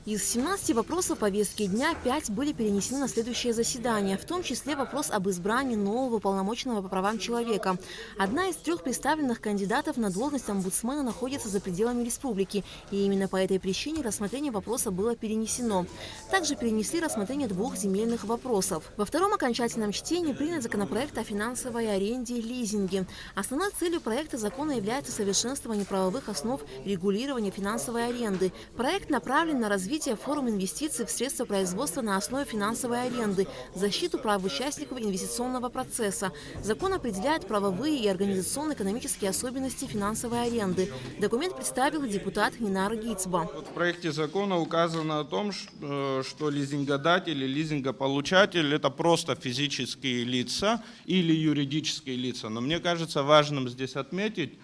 Из 17 вопросов повестки дня 5 были перенесены на следующее заседание, в том числе вопрос об избрании нового уполномоченного по правам человека. Одна из 3 представленных кандидатов на должность омбудсмена находится за пределами республики, и именно по этой причине рассмотрение вопроса было перенесено. Также перенесли рассмотрение 2 земельных вопросов. Во втором окончательном чтении принят законопроект о финансовой аренде и лизинге. Основной целью проекта закона является совершенствование правовых основ регулирования финансовой аренды. Проект направлен на развитие форм инвестиций в средства производства на основе финансовой аренды, защиту прав участников инвестиционного процесса. Закон определяет правовые и организационно-экономические особенности финансовой аренды. Документ представил депутат Нинар Гицба. В проекте закона указано о том, что лизингодатель и лизингополучатель – это просто физические лица или юридические лица. Но мне кажется важным здесь отметить,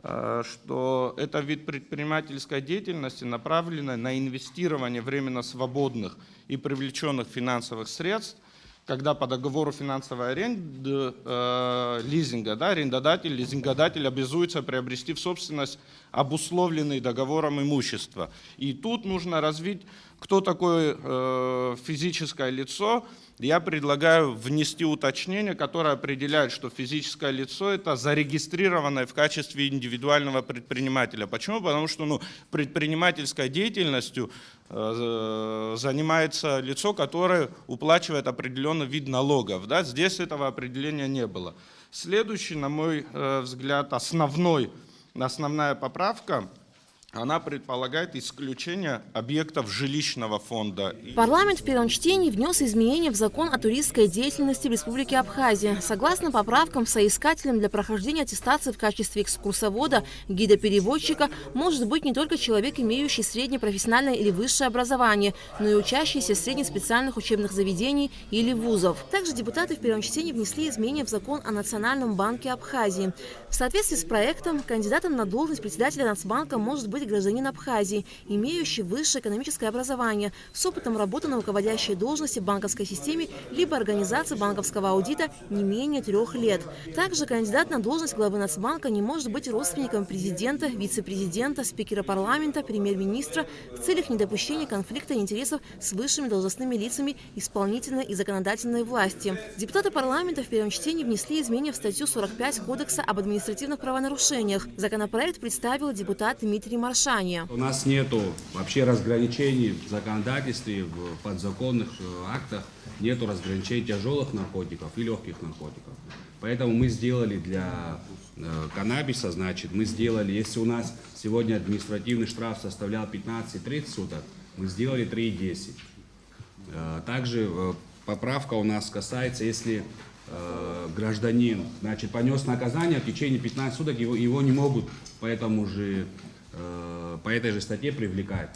что это вид предпринимательской деятельности, направленный на инвестирование временно свободных и привлеченных финансовых средств, когда по договору финансовой аренды, лизинга, арендодатель, лизингодатель обязуется приобрести в собственность обусловленный договором имущество. И тут нужно развить, кто такое физическое лицо. Я предлагаю внести уточнение, которое определяет, что физическое лицо – это зарегистрированное в качестве индивидуального предпринимателя. Почему? Потому что предпринимательской деятельностью занимается лицо, которое уплачивает определенный вид налогов. Здесь этого определения не было. Следующий, на мой взгляд, основная поправка. Она предполагает исключение объектов жилищного фонда. Парламент в первом чтении внес изменения в закон о туристской деятельности в Республике Абхазия. Согласно поправкам, соискателем для прохождения аттестации в качестве экскурсовода, гида-переводчика может быть не только человек, имеющий среднее профессиональное или высшее образование, но и учащийся среднеспециальных учебных заведений или вузов. Также депутаты в первом чтении внесли изменения в закон о Национальном банке Абхазии. В соответствии с проектом, кандидатом на должность председателя Нацбанка может быть гражданин Абхазии, имеющий высшее экономическое образование, с опытом работы на руководящей должности в банковской системе либо организации банковского аудита не менее 3 лет. Также кандидат на должность главы Нацбанка не может быть родственником президента, вице-президента, спикера парламента, премьер-министра в целях недопущения конфликта интересов с высшими должностными лицами исполнительной и законодательной власти. Депутаты парламента в первом чтении внесли изменения в статью 45 Кодекса об административных правонарушениях. Законопроект представил депутат Дмитрий Маршанин. У нас нету вообще разграничений в законодательстве, в подзаконных актах, нету разграничений тяжелых наркотиков и легких наркотиков. Поэтому мы сделали для каннабиса, если у нас сегодня административный штраф составлял 15-30 суток, мы сделали 3,10. Также поправка у нас касается, если гражданин, понес наказание, в течение 15 суток его не могут по этой же статье привлекать.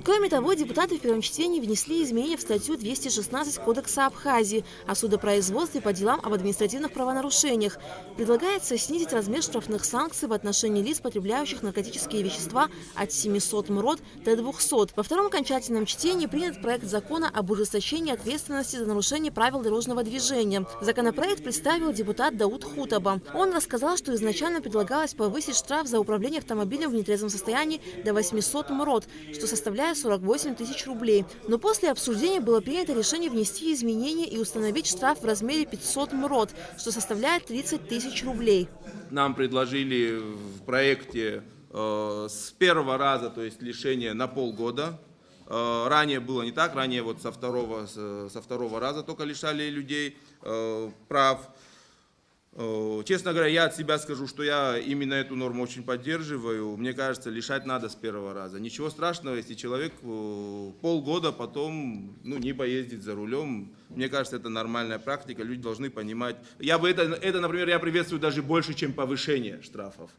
Кроме того, депутаты в первом чтении внесли изменения в статью 216 Кодекса Абхазии о судопроизводстве по делам об административных правонарушениях. Предлагается снизить размер штрафных санкций в отношении лиц, потребляющих наркотические вещества, от 700 МРОТ до 200. Во втором окончательном чтении принят проект закона об ужесточении ответственности за нарушение правил дорожного движения. Законопроект представил депутат Дауд Хутаба. Он рассказал, что изначально предлагалось повысить штраф за управление автомобилем в нетрезвом состоянии до 800 МРОТ, что составляет 48 тысяч рублей. Но после обсуждения было принято решение внести изменения и установить штраф в размере 500 МРОТ, что составляет 30 тысяч рублей. Нам предложили в проекте с первого раза, то есть лишение на полгода. Ранее было не так, ранее со второго раза только лишали людей прав. Честно говоря, я от себя скажу, что я именно эту норму очень поддерживаю. Мне кажется, лишать надо с первого раза. Ничего страшного, если человек полгода потом не поездит за рулем. Мне кажется, это нормальная практика, люди должны понимать. Например, я приветствую даже больше, чем повышение штрафов.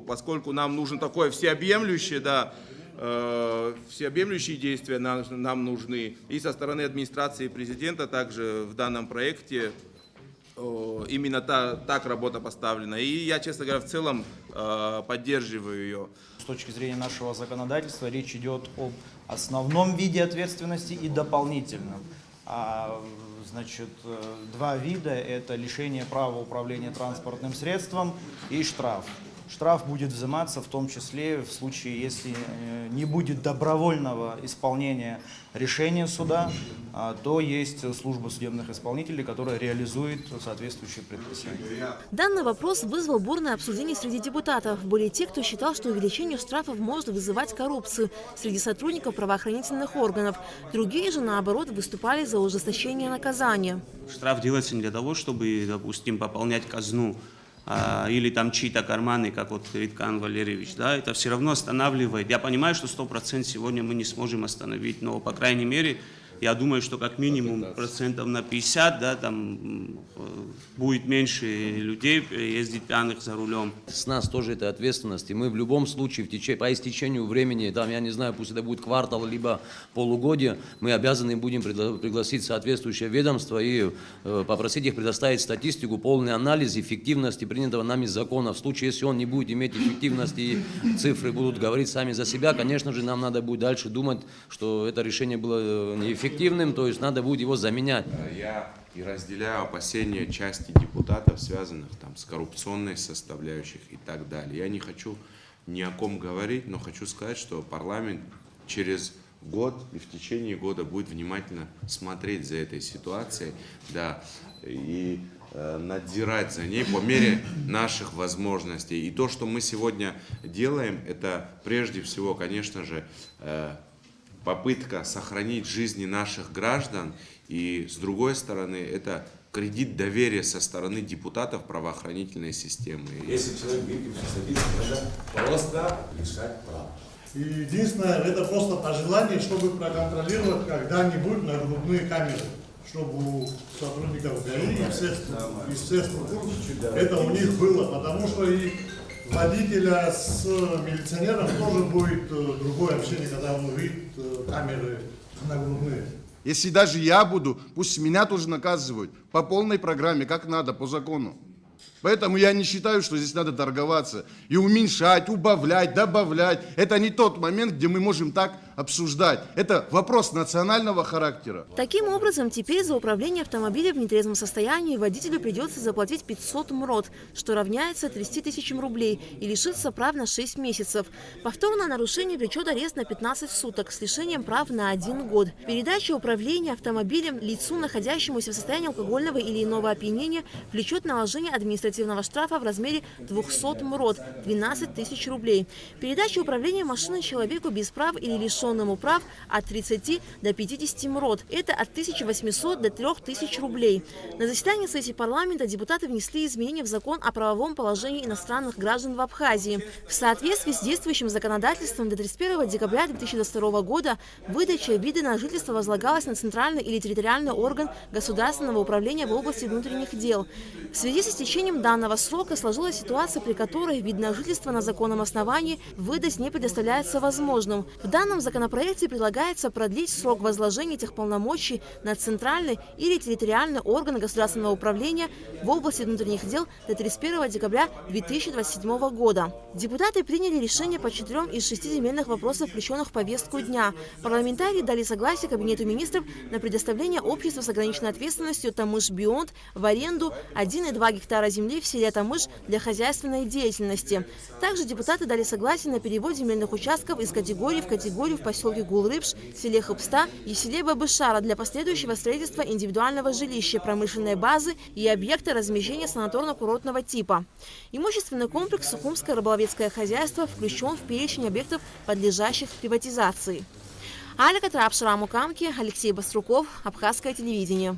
Поскольку нам нужно такое всеобъемлющее, всеобъемлющие действия нам нужны. И со стороны администрации президента также в данном проекте именно так работа поставлена. И я, честно говоря, в целом поддерживаю ее. С точки зрения нашего законодательства речь идет об основном виде ответственности и дополнительном. Два вида – это лишение права управления транспортным средством и штраф. штраф будет взиматься в том числе в случае, если не будет добровольного исполнения решения суда, то есть служба судебных исполнителей, которая реализует соответствующие предписания. Данный вопрос вызвал бурное обсуждение среди депутатов. Были те, кто считал, что увеличение штрафов может вызывать коррупцию среди сотрудников правоохранительных органов. Другие же, наоборот, выступали за ужесточение наказания. Штраф делается не для того, чтобы, допустим, пополнять казну или там чьи-то карманы, как вот говорит Кан Валерьевич, да, это все равно останавливает. Я понимаю, что 100% сегодня мы не сможем остановить, но, по крайней мере, я думаю, что как минимум процентов на 50, да, там будет меньше людей ездить пьяных за рулем. С нас тоже это ответственность, и мы в любом случае по истечению времени, там, я не знаю, пусть это будет квартал, либо полугодие, мы обязаны будем пригласить соответствующее ведомство и попросить их предоставить статистику, полный анализ эффективности принятого нами закона. В случае, если он не будет иметь эффективности и цифры будут говорить сами за себя, конечно же, нам надо будет дальше думать, что это решение было неэффективным, то есть надо будет его заменять. Я и разделяю опасения части депутатов, связанных там с коррупционной составляющей и так далее. Я не хочу ни о ком говорить, но хочу сказать, что парламент через год и в течение года будет внимательно смотреть за этой ситуацией, да, и надзирать за ней по мере наших возможностей. И то, что мы сегодня делаем, это прежде всего, конечно же, попытка сохранить жизни наших граждан, и с другой стороны, это кредит доверия со стороны депутатов правоохранительной системы. Если человек выпивший садится, надо просто лишать права. И единственное, это просто пожелание, чтобы проконтролировать когда-нибудь нагрудные камеры, чтобы у сотрудников ГАИ и всех структур это у них было, потому что и водителя с милиционером тоже будет другое общение, когда он увидит камеры нагрудные. Если даже я буду, пусть меня тоже наказывают по полной программе, как надо, по закону. Поэтому я не считаю, что здесь надо торговаться и уменьшать, убавлять, добавлять. Это не тот момент, где мы можем так обсуждать. Это вопрос национального характера. Таким образом, теперь за управление автомобилем в нетрезвом состоянии водителю придется заплатить 500 МРОТ, что равняется 30 тысячам рублей, и лишиться прав на 6 месяцев. Повторное нарушение влечет арест на 15 суток с лишением прав на 1 год. Передача управления автомобилем лицу, находящемуся в состоянии алкогольного или иного опьянения, влечет наложение административного штрафа в размере 200 МРОТ, 12 тысяч рублей. Передача управления машиной человеку без прав или лишенному прав от 30 до 50 МРОТ. Это от 1800 до 3000 рублей. На заседании сессии парламента депутаты внесли изменения в закон о правовом положении иностранных граждан в Абхазии. В соответствии с действующим законодательством до 31 декабря 2022 года выдача вида на жительство возлагалась на центральный или территориальный орган государственного управления в области внутренних дел. В связи с истечением данного срока сложилась ситуация, при которой вид на жительство на законном основании выдать не представляется возможным. В данном законопроекте предлагается продлить срок возложения этих полномочий на центральный или территориальный орган государственного управления в области внутренних дел до 31 декабря 2027 года. Депутаты приняли решение по 4 из 6 земельных вопросов, включенных в повестку дня. Парламентарии дали согласие Кабинету министров на предоставление обществу с ограниченной ответственностью «Тамыш Бионд» в аренду 1,2 гектара земли в селе Тамыш для хозяйственной деятельности. Также депутаты дали согласие на перевод земельных участков из категории в категорию в поселке Гулрыбш, селе Хыпста и селе Бабышара для последующего строительства индивидуального жилища, промышленной базы и объекта размещения санаторно-курортного типа. Имущественный комплекс Сухумское рыболовецкое хозяйство включен в перечень объектов, подлежащих приватизации. Аля Катрап, Шраму Камки, Алексей Баструков, Абхазское телевидение.